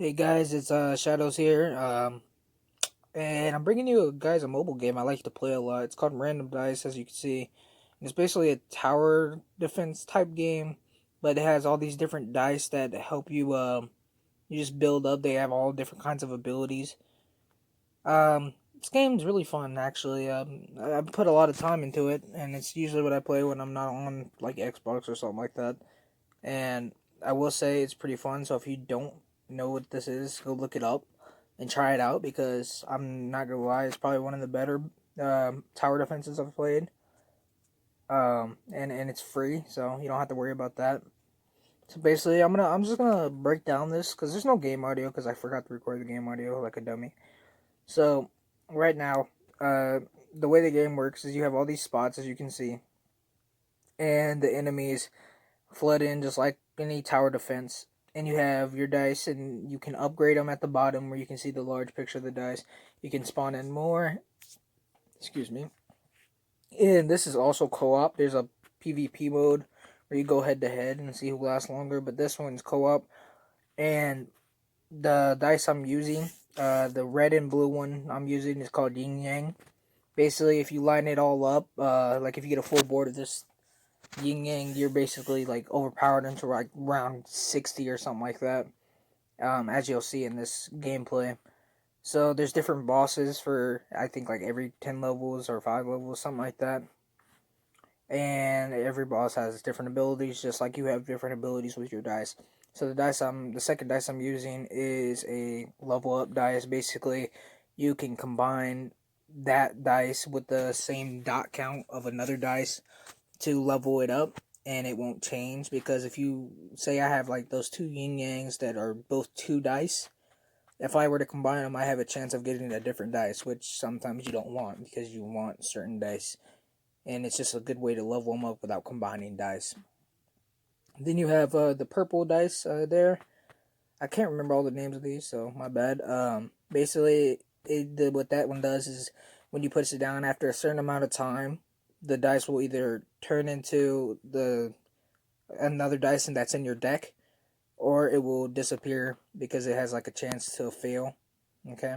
Hey guys, it's Shadows here. And I'm bringing you guys a mobile game I like to play a lot. It's called Random Dice, as you can see. And it's basically a tower defense type game, but it has all these different dice that help you. You just build up. They have all different kinds of abilities. This game's really fun, actually. I put a lot of time into it, and it's usually what I play when I'm not on like Xbox or something like that. And I will say it's pretty fun. So if you don't know what this is, go look it up and try it out because I'm not gonna lie, it's probably one of the better tower defenses I've played. And it's free, so you don't have to worry about that. So basically, I'm just gonna break down this because there's no game audio because I forgot to record the game audio like a dummy. So right now, uh, the way the game works is you have all these spots as you can see, and the enemies flood in just like any tower defense. And you have your dice, and you can upgrade them at the bottom where you can see the large picture of the dice. You can spawn in more. Excuse me. And this is also co-op. There's a PvP mode where you go head to head and see who lasts longer. But this one's co-op, and the dice I'm using, the red and blue one I'm using is called Yin Yang. Basically, if you line it all up, like if you get a full board of this Yin Yang, you're basically like overpowered into like round 60 or something like that. As you'll see in this gameplay. So there's different bosses for I think like every 10 levels or 5 levels, something like that. And every boss has different abilities, just like you have different abilities with your dice. So the second dice I'm using is a level up dice. Basically, you can combine that dice with the same dot count of another dice to level it up, and it won't change because if you say I have like those two yin yangs that are both two dice, if I were to combine them, I have a chance of getting a different dice, which sometimes you don't want because you want certain dice, and it's just a good way to level them up without combining dice. Then you have the purple dice there. I can't remember all the names of these, so my bad. Basically, what that one does is when you put it down after a certain amount of time, the dice will either turn into the another dice and that's in your deck, or it will disappear because it has like a chance to fail. Okay.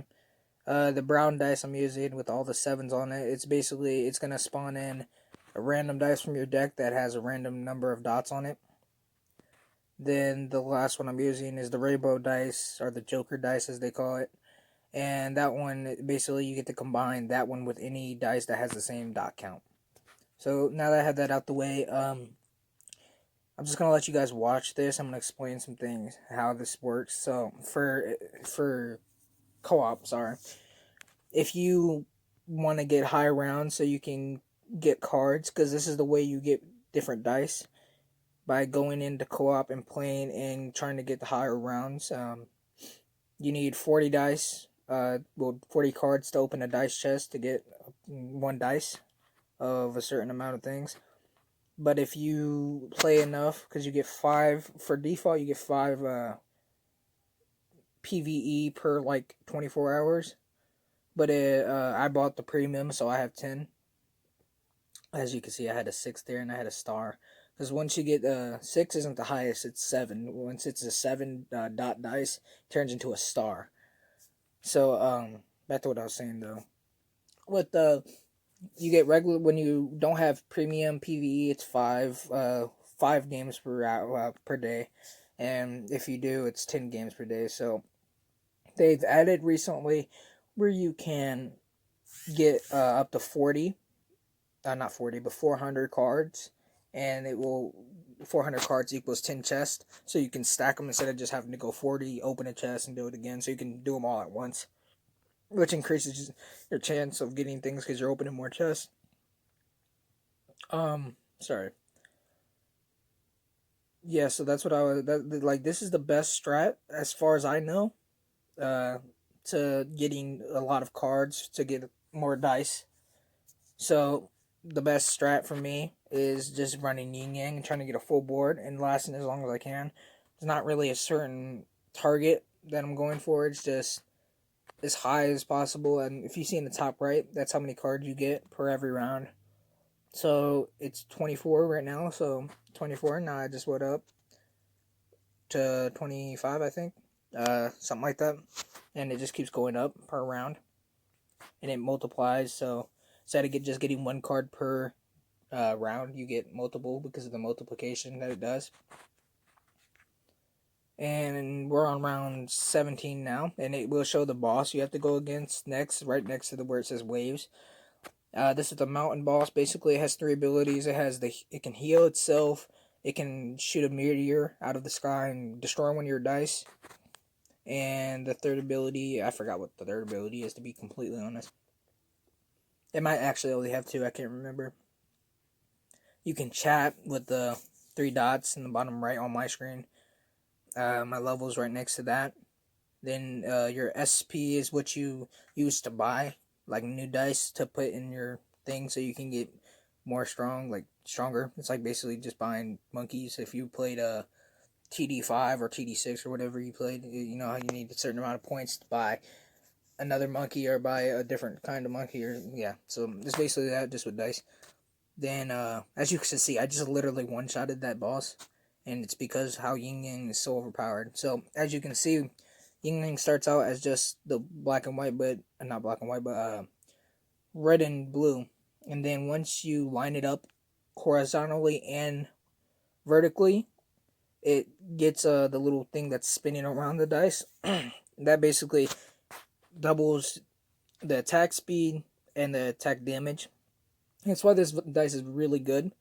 The brown dice I'm using with all the sevens on it, it's gonna spawn in a random dice from your deck that has a random number of dots on it. Then the last one I'm using is the rainbow dice, or the Joker dice as they call it. And that one, basically, you get to combine that one with any dice that has the same dot count. So now that I have that out the way, I'm just gonna let you guys watch this. I'm gonna explain some things how this works. So for co-op, sorry, if you want to get high rounds so you can get cards, because this is the way you get different dice by going into co-op and playing and trying to get the higher rounds. You need 40 dice, 40 cards to open a dice chest to get one dice of a certain amount of things. But if you play enough, because you get 5 for default, you get 5 PVE per like 24 hours. But I bought the premium, so I have 10. As you can see, I had a 6 there and I had a star. Because once you get 6 isn't the highest, it's 7. Once it's a 7 dot dice, it turns into a star. So back to what I was saying though. With you get regular when you don't have premium PVE, it's 5 games per day, and if you do, it's 10 games per day. So they've added recently where you can get up to 40, not 40, but 400 cards, and it will 400 cards equals 10 chests, so you can stack them instead of just having to go 40, open a chest, and do it again. So you can do them all at once, which increases your chance of getting things because you're opening more chests. Sorry. Yeah, so that's what I was like. This is the best strat as far as I know. Uh, to getting a lot of cards to get more dice. So the best strat for me is just running yin yang and trying to get a full board and lasting as long as I can. It's not really a certain target that I'm going for. It's just as high as possible. And if you see in the top right, that's how many cards you get per every round. So it's 24 right now. So 24. Now I just went up to 25, I think. something like that, and it just keeps going up per round, and it multiplies. So instead of just getting one card per round, you get multiple because of the multiplication that it does. And we're on round 17 now, and it will show the boss you have to go against next, right next to the where it says waves. This is the mountain boss. Basically, it has 3 abilities. It can heal itself. It can shoot a meteor out of the sky and destroy one of your dice. And the third ability, I forgot what the third ability is, to be completely honest. It might actually only have 2. I can't remember. You can chat with the 3 dots in the bottom right on my screen. My level is right next to that. Then your SP is what you use to buy, like new dice to put in your thing so you can get more stronger. It's like basically just buying monkeys. If you played a TD5 or TD6 or whatever you played, you know how you need a certain amount of points to buy another monkey or buy a different kind of monkey, or yeah. So it's basically that, just with dice. Then as you can see, I just literally one-shotted that boss, and it's because how Yin Yang is so overpowered. So as you can see, Yin Yang starts out as just the black and white, but not black and white, but red and blue. And then once you line it up horizontally and vertically, it gets the little thing that's spinning around the dice. That basically doubles the attack speed and the attack damage. That's why this dice is really good.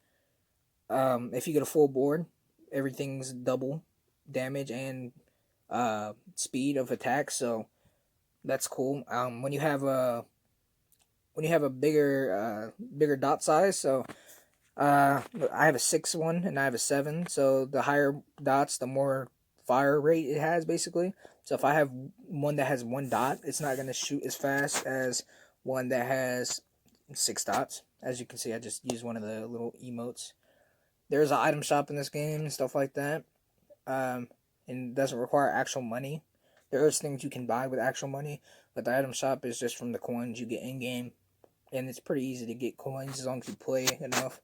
If you get a full board, everything's double damage and speed of attack, so that's cool. When you have a bigger dot size, so I have a 6 one and I have a 7, so the higher dots, the more fire rate it has, basically. So if I have one that has 1 dot, it's not gonna shoot as fast as one that has 6 dots. As you can see, I just used one of the little emotes. There's an item shop in this game and stuff like that. And it doesn't require actual money. There is things you can buy with actual money, but the item shop is just from the coins you get in game, and it's pretty easy to get coins as long as you play enough.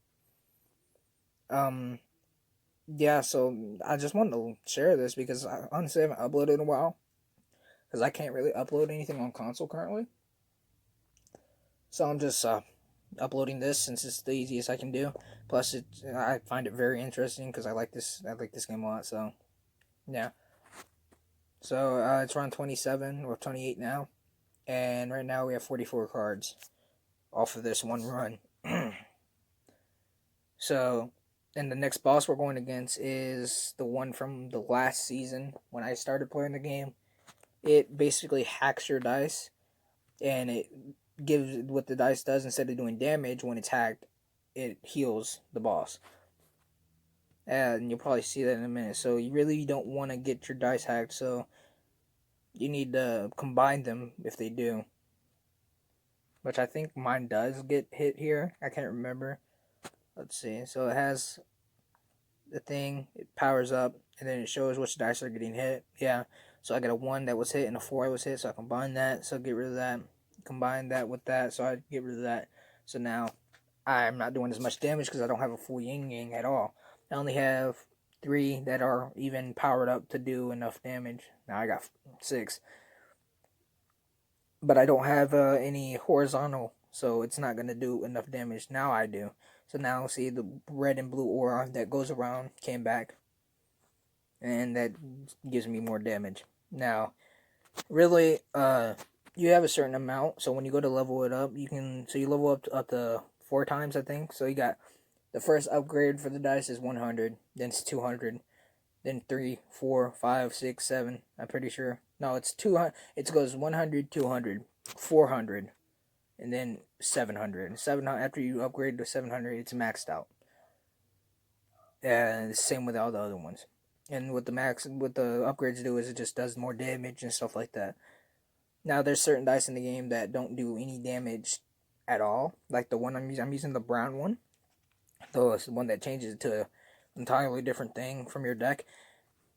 Yeah, so I just wanted to share this because I honestly haven't uploaded in a while, because I can't really upload anything on console currently. So I'm just uploading this since it's the easiest I can do. Plus, I find it very interesting because I like this game a lot. So yeah. So it's around 27 or 28 now, and right now we have 44 cards off of this one run. So, and the next boss we're going against is the one from the last season when I started playing the game. It basically hacks your dice, and it gives what the dice does. Instead of doing damage when it's hacked, it heals the boss. And you'll probably see that in a minute. So you really don't want to get your dice hacked, so you need to combine them if they do. Which I think mine does get hit here. I can't remember. Let's see. So it has the thing, it powers up, and then it shows which dice are getting hit. Yeah. So I got a 1 that was hit and a 4 that was hit, so I combine that, so get rid of that. Combine that with that, so I get rid of that. So now I'm not doing as much damage because I don't have a full yin yang at all. I only have 3 that are even powered up to do enough damage. Now I got 6. But I don't have any horizontal, so it's not going to do enough damage. Now I do. So now see the red and blue aura that goes around came back, and that gives me more damage. Now, really, you have a certain amount, so when you go to level it up, you level up to 4 times, I think. So you got the first upgrade for the dice is 100, then it's 200, then 3, 4, 5, 6, 7. I'm pretty sure. No, it's 200. It goes 100, 200, 400, and then 700. 700 after you upgrade to 700, it's maxed out. And the same with all the other ones. And what the upgrades do is it just does more damage and stuff like that. Now there's certain dice in the game that don't do any damage at all. Like the one I'm using the brown one. Though it's the one that changes it to an entirely different thing from your deck.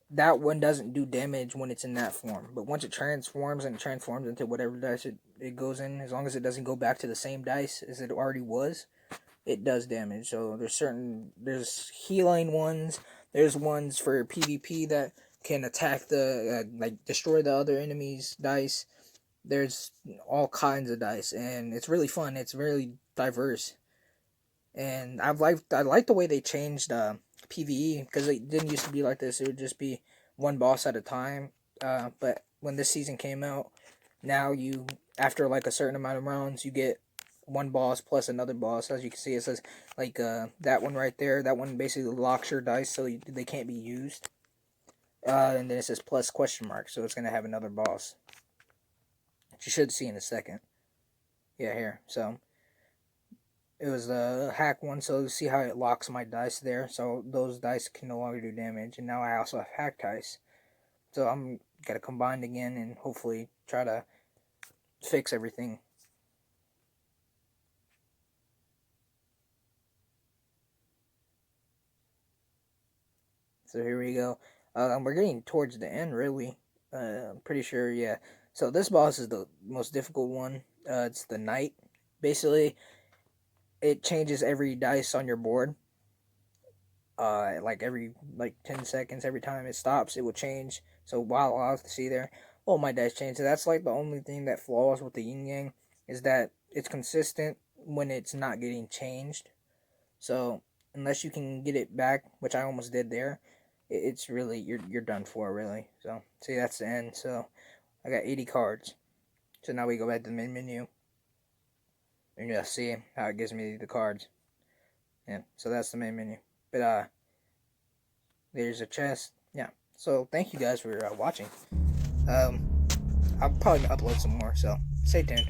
That one doesn't do damage when it's in that form. But once it transforms into whatever dice it goes in, as long as it doesn't go back to the same dice as it already was, it does damage. So there's healing ones. There's ones for PvP that can attack the like destroy the other enemy's dice. There's all kinds of dice, and it's really fun. It's really diverse, and I like the way they changed PVE, because it didn't used to be like this. It would just be one boss at a time. But when this season came out, now you, after like a certain amount of rounds, you get one boss plus another boss. As you can see, it says like that one right there. That one basically locks your dice so they can't be used. And then it says plus question mark, so it's gonna have another boss, which you should see in a second. Yeah, here. So it was the hack one, so see how it locks my dice there, so those dice can no longer do damage. And now I also have hack dice, so I'm gonna combine again and hopefully try to fix everything. So here we go. We're getting towards the end, really. I'm pretty sure, yeah. So this boss is the most difficult one. It's the knight. Basically, it changes every dice on your board. Like every 10 seconds, every time it stops, it will change. So while I have to see there, oh, my dice change. So that's like the only thing that flaws with the yin yang, is that it's consistent when it's not getting changed. So unless you can get it back, which I almost did there, it's really you're done for, really. So see, that's the end. So I got 80 cards. So now we go back to the main menu, and you'll see how it gives me the cards. Yeah, so that's the main menu. But there's a chest. Yeah. So thank you guys for watching. I'll probably upload some more. So stay tuned.